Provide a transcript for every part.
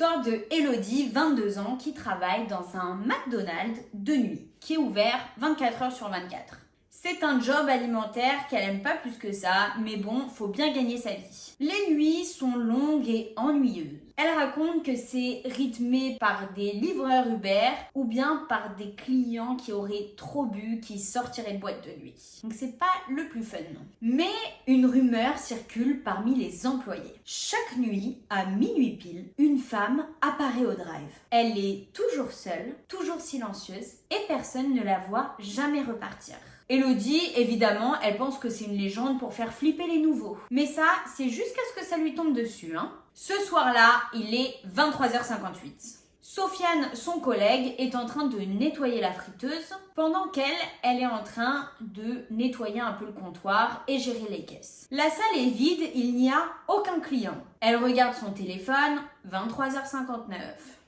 l'histoire de Elodie, 22 ans, qui travaille dans un McDonald's de nuit, qui est ouvert 24 heures sur 24. C'est un job alimentaire qu'elle aime pas plus que ça, mais bon, faut bien gagner sa vie. Les nuits sont longues et ennuyeuses. Elle raconte que c'est rythmé par des livreurs Uber ou bien par des clients qui auraient trop bu, qui sortiraient de boîte de nuit. Donc c'est pas le plus fun. Mais une rumeur circule parmi les employés. Chaque nuit, à minuit pile, une femme apparaît au drive. Elle est toujours seule, toujours silencieuse et personne ne la voit jamais repartir. Elodie, évidemment, elle pense que c'est une légende pour faire flipper les nouveaux. Mais ça, c'est jusqu'à ce que ça lui tombe dessus. Ce soir-là, il est 23h58. Sofiane, son collègue, est en train de nettoyer la friteuse pendant qu'elle est en train de nettoyer un peu le comptoir et gérer les caisses. La salle est vide, il n'y a aucun client. Elle regarde son téléphone, 23h59.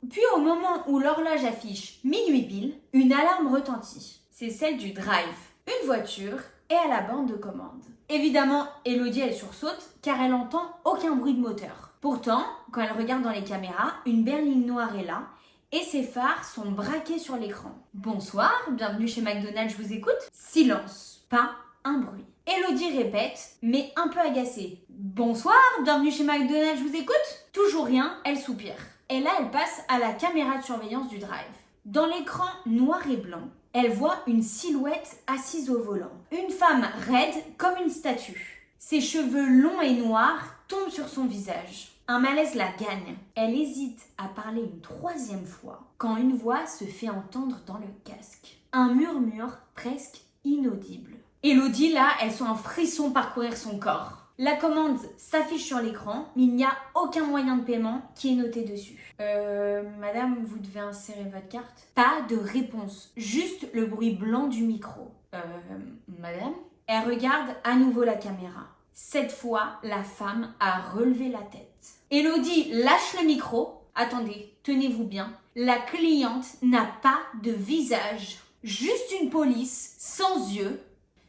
Puis au moment où l'horloge affiche minuit pile, une alarme retentit. C'est celle du drive. Une voiture est à la borne de commande. Évidemment, Elodie, elle sursaute car elle entend aucun bruit de moteur. Pourtant, quand elle regarde dans les caméras, une berline noire est là et ses phares sont braqués sur l'écran. Bonsoir, bienvenue chez McDonald's, je vous écoute. Silence, pas un bruit. Elodie répète, mais un peu agacée. Bonsoir, bienvenue chez McDonald's, je vous écoute. Toujours rien, elle soupire. Et là, elle passe à la caméra de surveillance du drive. Dans l'écran noir et blanc, elle voit une silhouette assise au volant. Une femme raide comme une statue. Ses cheveux longs et noirs tombent sur son visage. Un malaise la gagne. Elle hésite à parler une troisième fois quand une voix se fait entendre dans le casque. Un murmure presque inaudible. Elodie, là, elle sent un frisson parcourir son corps. La commande s'affiche sur l'écran, mais il n'y a aucun moyen de paiement qui est noté dessus. Madame, vous devez insérer votre carte. Pas de réponse, juste le bruit blanc du micro. Madame? Elle regarde à nouveau la caméra. Cette fois, la femme a relevé la tête. Elodie lâche le micro. Attendez, tenez-vous bien. La cliente n'a pas de visage. Juste une police, sans yeux,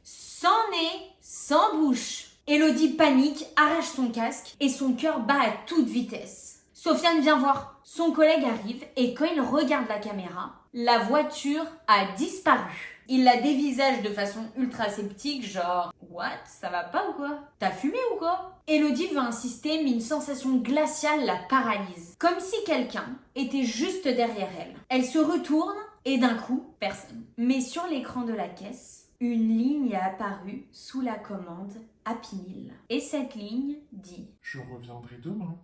sans nez, sans bouche. Elodie panique, arrache son casque et son cœur bat à toute vitesse. Sofiane vient voir. Son collègue arrive et quand il regarde la caméra, la voiture a disparu. Il la dévisage de façon ultra sceptique, genre « What? Ça va pas ou quoi? T'as fumé ou quoi ?» Elodie veut insister mais une sensation glaciale la paralyse. Comme si quelqu'un était juste derrière elle. Elle se retourne et d'un coup, personne. Mais sur l'écran de la caisse, une ligne est apparue sous la commande Happy Meal. Et cette ligne dit « Je reviendrai demain. »